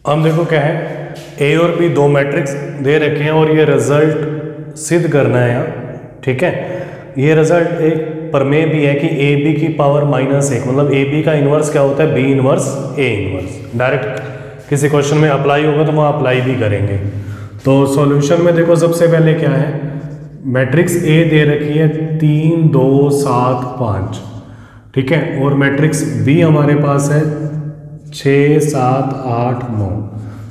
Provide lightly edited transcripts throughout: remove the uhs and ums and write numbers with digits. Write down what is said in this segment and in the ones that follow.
हम देखो क्या है, ए और बी दो मैट्रिक्स दे रखे हैं और ये रिजल्ट सिद्ध करना है यहाँ। ठीक है, ये रिजल्ट एक प्रमेय भी है कि ए बी की पावर -1, मतलब ए बी का इन्वर्स क्या होता है, B inverse A inverse. Direct किसी क्वेश्चन में अप्लाई होगा तो वहाँ अप्लाई भी करेंगे। तो सॉल्यूशन में देखो सबसे पहले क्या है, मैट्रिक्स ए दे रखी है 3 2 7 5, ठीक है, और मैट्रिक्स बी हमारे पास है 6 7 8 9।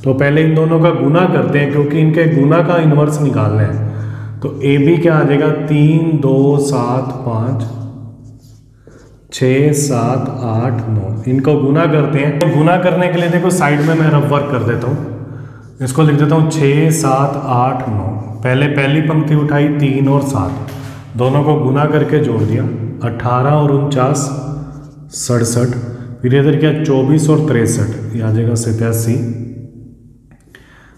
तो पहले इन दोनों का गुना करते हैं क्योंकि इनके गुना का इन्वर्स निकालना है। तो ए बी क्या आ जाएगा, 3 2 7 5 6 7 8 9। इनको गुना करते हैं। तो गुना करने के लिए देखो साइड में मैं रफ वर्क कर देता हूँ, इसको लिख देता हूँ 6 7 8 9। पहले पहली पंक्ति उठाई 3 और 7, दोनों को गुना करके जोड़ दिया, 18 और 49 67। फिर इधर क्या 24 और 63, ये आ जाएगा 87।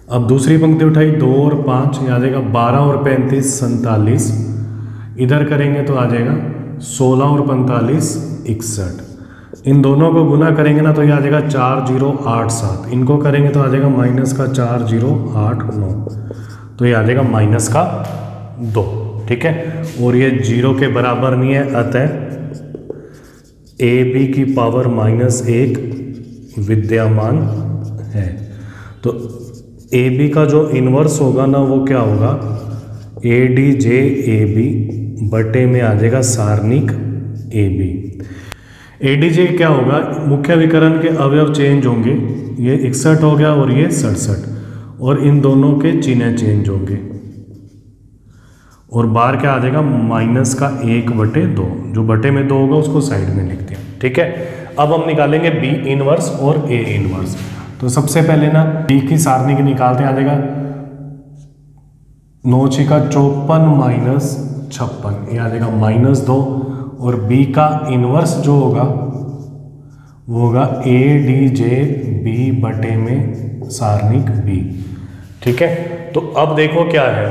अब दूसरी पंक्ति उठाई 2 और 5, ये आ जाएगा 12 और 35 47। इधर करेंगे तो आ जाएगा 16 और 45 61। इन दोनों को गुना करेंगे ना तो ये आ जाएगा 4087। इनको करेंगे तो आ जाएगा -4089। तो ये आ जाएगा -2। ठीक है, और ये 0 के बराबर नहीं है, अतः ए बी की पावर -1 विद्यमान है। तो ए बी का जो इन्वर्स होगा ना वो क्या होगा, A D J A B बटे में आ जाएगा सारणिक A B. A D J क्या होगा, मुख्य विकर्ण के अवयव चेंज होंगे, ये 61 हो गया और ये 67, और इन दोनों के चिन्ह चेंज होंगे, और बाहर क्या आ जाएगा -1/2। जो बटे में 2 होगा उसको साइड में लिखते हैं। ठीक है, अब हम निकालेंगे बी इनवर्स और ए इनवर्स। तो सबसे पहले ना बी की सारणी निकालते हैं, आ जाएगा 9 6 का 54 -56, ये आ जाएगा -2। और बी का इनवर्स जो होगा वो होगा ए डी जे बी बटे में सारणिक बी। ठीक है, तो अब देखो क्या है,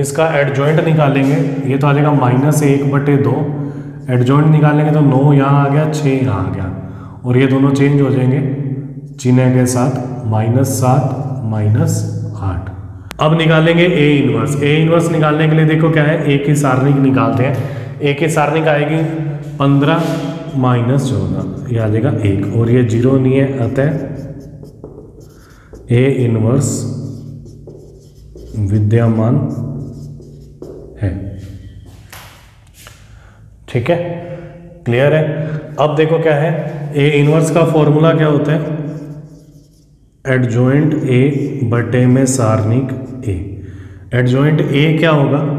इसका एडजॉइंट निकालेंगे, ये तो आ जाएगा -1/2। एडजॉइंट निकालेंगे तो 9 यहाँ आ गया, 6 यहाँ आ गया, और ये दोनों चेंज हो जाएंगे चिन्ह के साथ, -7 -8। अब निकालेंगे ए इनवर्स। ए इनवर्स निकालने के लिए देखो क्या है, ए की सारणी निकालते हैं। ए की सारणी आएगी 15 -14, ये आ जाएगा 1, और ये 0 नहीं है, अतः ए इनवर्स विद्यमान है। ठीक है, क्लियर है। अब देखो क्या है, ए इनवर्स का फॉर्मूला क्या होता है, एडजॉइंट ए बटे में सारणिक ए। एडजॉइंट ए क्या होगा,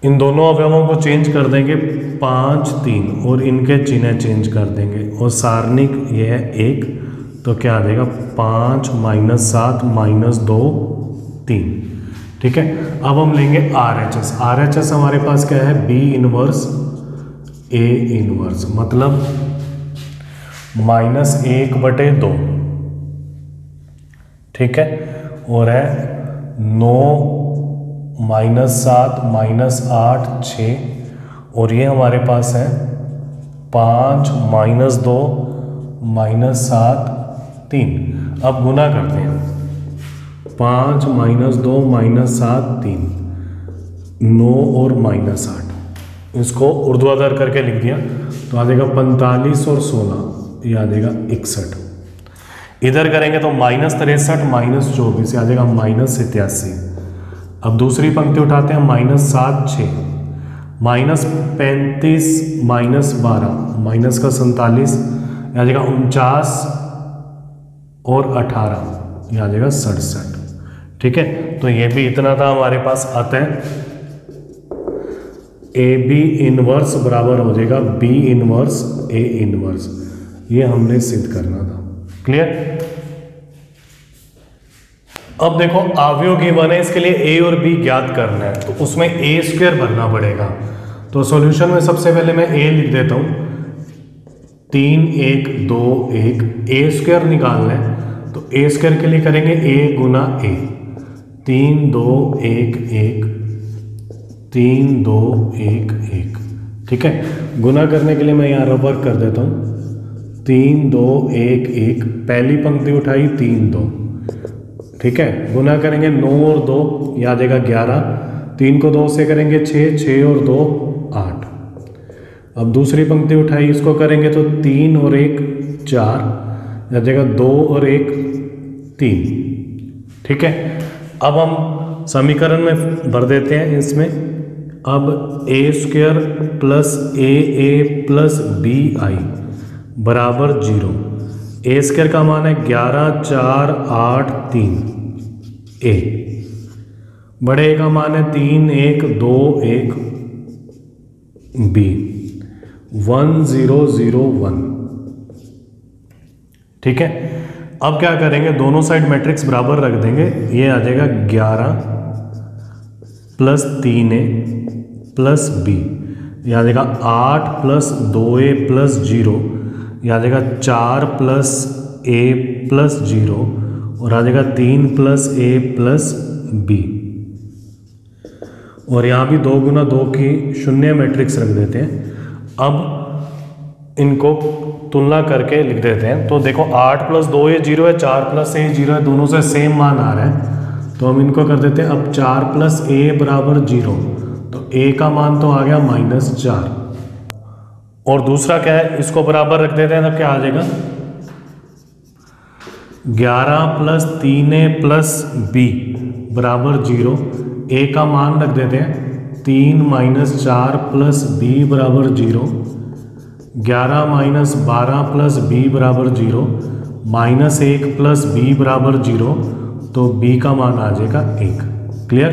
इन दोनों अवयवों को चेंज कर देंगे 5 3, और इनके चिन्ह चेंज कर देंगे, और सारणिक ये है 1, तो क्या आ जाएगा 5 -7 -2 3। ठीक है, अब हम लेंगे RHS। RHS हमारे पास क्या है, बी इनवर्स ए इनवर्स, मतलब -1/2। ठीक है, और है 9 -7 -8 6, और ये हमारे पास है 5 -2 -7 3। अब गुना करते हैं, 5 -2 -7 3, 9 और -8, इसको ऊर्ध्वाधर करके लिख दिया तो आ जाएगा 45 और 16, ये आ जाएगा 61। इधर करेंगे तो -63 -24, आ जाएगा -87। अब दूसरी पंक्ति उठाते हैं, -7 6, -35 -12, माइनस का 47, आ जाएगा 49 और 18, ये आ जाएगा 67। ठीक है, तो ये भी इतना था हमारे पास। अतः ए बी इनवर्स बराबर हो जाएगा बी इनवर्स ए इनवर्स, ये हमने सिद्ध करना था। क्लियर। अब देखो अवयव गिवन है, इसके लिए ए और बी ज्ञात करना है, तो उसमें a² भरना पड़ेगा। तो सॉल्यूशन में सबसे पहले मैं a लिख देता हूं, 3 1 2 1, a² निकालना है, तो a² के लिए करेंगे a गुना a, 3 2 1 1 3 2 1 1। ठीक है, गुना करने के लिए मैं यहाँ वर्क कर देता हूँ, 3 2 1 1, पहली पंक्ति उठाई 3 2, ठीक है। गुना करेंगे 9 और 2, ये आ जाएगा 11, 3 को 2 से करेंगे 6, 6 और 2 8। अब दूसरी पंक्ति उठाई, इसको करेंगे तो 3 और 1 4, आ जाएगा 2 और 1 3, ठीक है। अब हम समीकरण में भर देते हैं इसमें। अब a² plus a plus bi बराबर 0। a² का मान है 11 4 8 3 a, बड़े a का मान है 3 1 2 1 b 1 0 0 1, ठीक है। अब क्या करेंगे, दोनों साइड मैट्रिक्स बराबर रख देंगे। ये आ जाएगा 11 प्लस 3a प्लस b, ये आ जाएगा 8 प्लस 2a प्लस 0, ये आ जाएगा 4 प्लस a प्लस 0, और आ जाएगा 3 प्लस a प्लस b। और यहाँ भी 2 गुना 2 की शून्य मैट्रिक्स रख देते हैं। अब इनको तुलना करके लिख देते हैं। तो देखो 8 प्लस 2a 0 है, 4 प्लस a 0 है, दोनों से सेम मान आ रहा है, तो हम इनको कर देते हैं। अब 4 प्लस a बराबर 0, तो a का मान तो आ गया -4, और दूसरा क्या है, इसको बराबर रख देते हैं, तब क्या आ जाएगा 11 प्लस 3a प्लस b बराबर 0। a का मान रख देते हैं 3 - 4 प्लस b बराबर 0, 11 - 12 प्लस b बराबर 0, -1 प्लस b बराबर 0, तो b का मान आ जाएगा 1। क्लियर।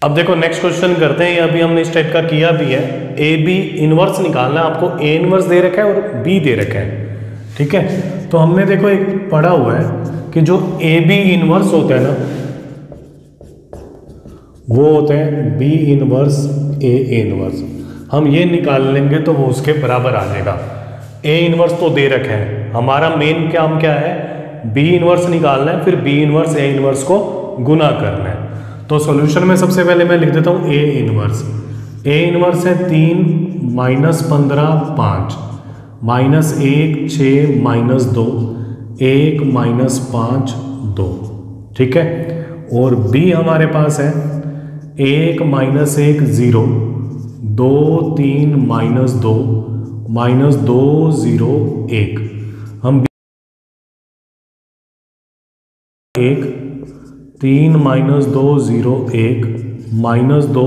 अब देखो नेक्स्ट क्वेश्चन करते हैं। ये अभी हमने इस टाइप का किया भी है। ए बी इनवर्स निकालना है आपको। ए इनवर्स दे रखा है और बी दे रखा है, ठीक है। तो हमने देखो एक पढ़ा हुआ है कि जो ए बी इनवर्स होता है ना, वो होते हैं बी इनवर्स ए इनवर्स। हम ये निकाल लेंगे तो वो उसके बराबर आ जाएगा। ए इनवर्स तो दे रखा है, हमारा मेन काम क्या है, बी इनवर्स निकालना है, फिर बी इनवर्स ए इनवर्स को गुना करना है। तो सॉल्यूशन में सबसे पहले मैं लिख देता हूँ ए इनवर्स। ए इनवर्स है 3 - 15 5, -1 6 -2 1 -5 2, ठीक है। और बी हमारे पास है 1 - 1 0 2 3 -2 -2 0 1। हम 1 3 - 2 0 1 -2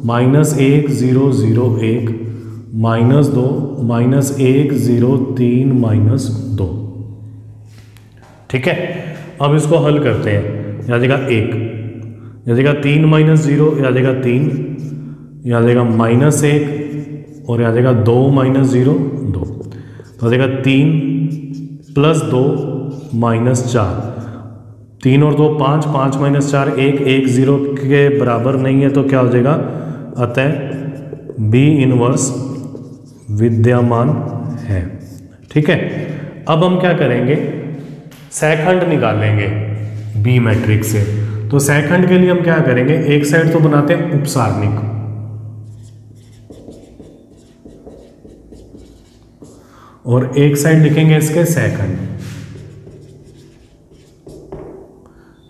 -1 0 0 1 -2 -1 0 3 -2, ठीक है। अब इसको हल करते हैं। यहाँ जाएगा 1, यहाँ जाएगा 3 - 0, यहाँ जाएगा 3, यहाँ जाएगा -1, और यहाँ जाएगा 2 - 0 2, तो जाएगा 3 + 2 -4, 3 और 2 5, 5 - 4 1, 1 0 के बराबर नहीं है, तो क्या हो जाएगा, अतः बी इनवर्स विद्यमान है, ठीक है। अब हम क्या करेंगे, सेकंड निकालेंगे बी मैट्रिक्स से। तो सेकंड के लिए हम क्या करेंगे, एक साइड तो बनाते हैं उपसारणिक, और एक साइड लिखेंगे इसके सेकंड,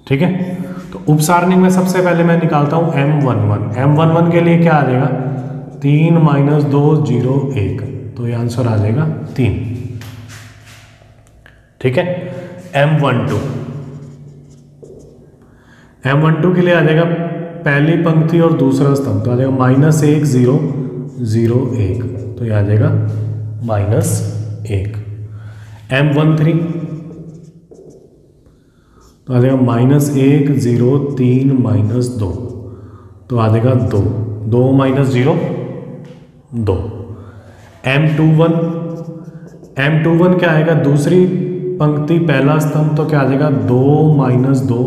ठीक है। तो उपसारणिक में सबसे पहले मैं निकालता हूं M11। M11 के लिए क्या आ जाएगा, 3 - 2 0 1, तो ये आंसर आ जाएगा 3, ठीक है। M12 के लिए आ जाएगा पहली पंक्ति और दूसरा स्तंभ, तो आ जाएगा -1 0 0 1, तो ये आ जाएगा -1। M13 तो आ जाएगा -1 0 3 -2, तो आ जाएगा 2 2 - 0 2। M21 क्या आएगा, दूसरी पंक्ति पहला स्तंभ, तो क्या आ जाएगा 2 - 2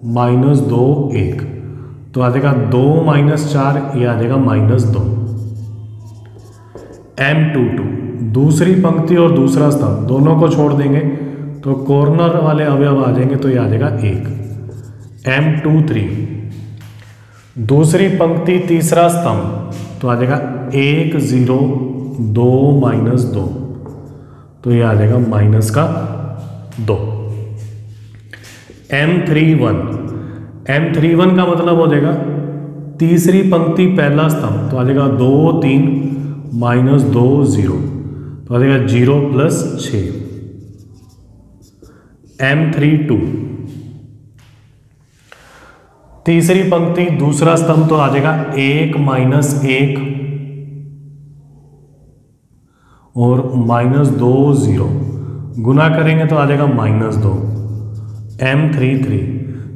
-2 1, तो आ जाएगा 2 - 4, ये आ जाएगा -2। M22 दूसरी पंक्ति और दूसरा स्तंभ दोनों को छोड़ देंगे तो कॉर्नर वाले अवयव आ जाएंगे, तो ये आ जाएगा 1। M23 दूसरी पंक्ति तीसरा स्तंभ, तो आ जाएगा 1 0 2 माइनस 2, तो ये आ जाएगा माइनस का 2। M31 का मतलब हो जाएगा तीसरी पंक्ति पहला स्तंभ, तो आ जाएगा 2 3 माइनस 2 0, तो आ जाएगा 0 प्लस 6। M32 तीसरी पंक्ति दूसरा स्तंभ, तो आ जाएगा 1 माइनस 1 और माइनस 2 0, गुना करेंगे तो आ जाएगा माइनस 2। M33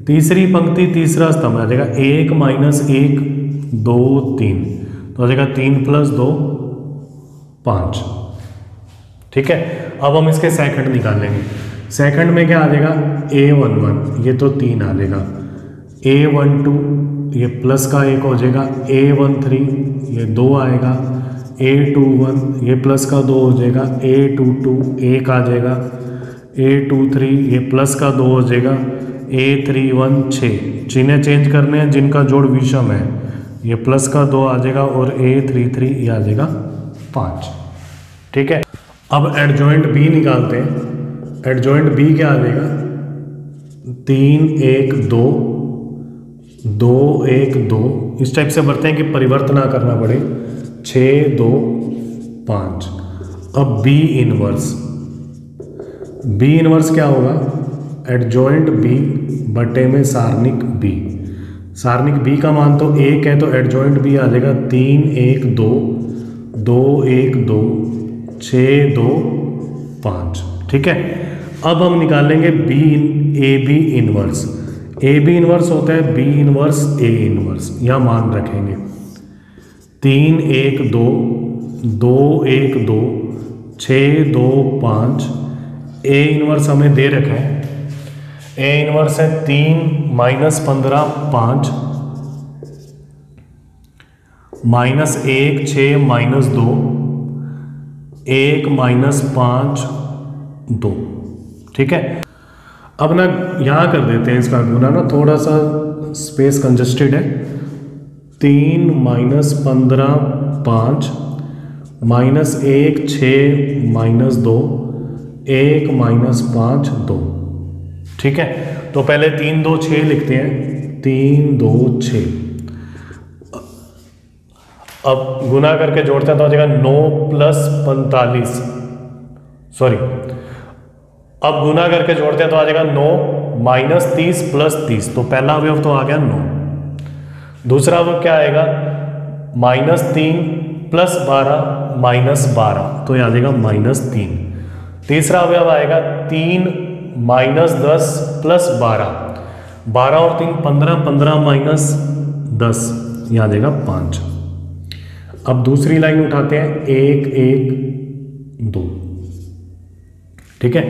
तीसरी पंक्ति तीसरा स्तंभ आ जाएगा 1 माइनस 1 2 3, तो आ जाएगा 3 प्लस 2 5। ठीक है, अब हम इसके सेकंड निकालेंगे। सेकंड में क्या आ जाएगा, A11 ये तो 3 आ जाएगा, A12 ये प्लस का 1 हो जाएगा, A13 ये 2 आएगा, A21 ये प्लस का 2 हो जाएगा, A22 1 आ जाएगा, A23 ये प्लस का 2 हो जाएगा, A31 6। जिन्हें चेंज करने हैं जिनका जोड़ विषम है, ये प्लस का 2 आ जाएगा और A33 ये आ जाएगा 5। ठीक है, अब एडजॉइंट B निकालते हैं। एडजॉइंट B क्या आ जाएगा, 3 1 2 2 1 2, इस टाइप से बढ़ते हैं कि परिवर्तन ना करना पड़े, 6 2 5। अब B इनवर्स क्या होगा, एडजॉइंट B बटे में सारणिक B। सारणिक B का मान तो 1 है, तो एडजॉइंट B आ जाएगा 3 1 2 2 1 2 6 2 5। ठीक है, अब हम निकालेंगे AB इनवर्स। AB इनवर्स होता है B इनवर्स A इनवर्स, यहाँ मान रखेंगे 3 1 2 2 1 2 6 2 5। A इनवर्स हमें दे रखा है, A इनवर्स है 3 माइनस 15 5 माइनस 1 6 माइनस 2 1 माइनस 5 2। ठीक है, अब ना यहाँ कर देते हैं इसका गुना, ना थोड़ा सा स्पेस कंजस्टेड है। 3 माइनस 15 5 माइनस 1 6 माइनस 2 1 माइनस 5 2। ठीक है, तो पहले 3 2 6 लिखते हैं, 3 2 6। अब गुना करके जोड़ते हैं तो आ जाएगा 9 प्लस 45, सॉरी, अब गुना करके जोड़ते हैं तो आ जाएगा 9 माइनस 30 प्लस 30, तो पहला अवयव तो आ गया 9। दूसरा अवयव क्या आएगा, माइनस 3 प्लस 12 माइनस 12, तो ये आ जाएगा माइनस 3। तीसरा अवयव आएगा 3 माइनस 10 प्लस 12, 12 और 3 15, 15 माइनस 10, ये आ जाएगा 5। अब दूसरी लाइन उठाते हैं, 1 1 2। ठीक है,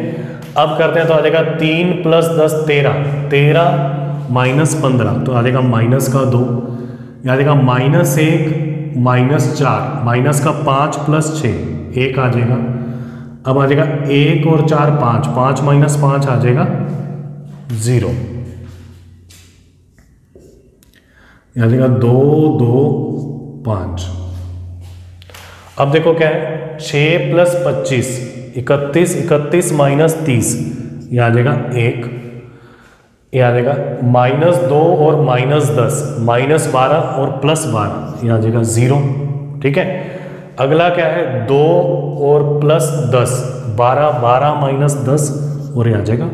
अब करते हैं तो आ जाएगा 3 प्लस 10 13, 13 माइनस 15, तो आ जाएगा माइनस का 2, आ जाएगा माइनस 1 माइनस 4, माइनस का 5 प्लस 6 1 आ जाएगा। अब आ जाएगा 1 और 4 5, 5 माइनस 5 आ जाएगा 0, आ जाएगा 2 2 5। अब देखो क्या है, 6 प्लस 25 31, 31 माइनस 30, ये आ जाएगा 1, ये आ जाएगा माइनस 2 और माइनस 10, माइनस 12 और प्लस 12, ये आ जाएगा 0। ठीक है, अगला क्या है, 2 और प्लस 10, 12, 12 माइनस 10 और ये आ जाएगा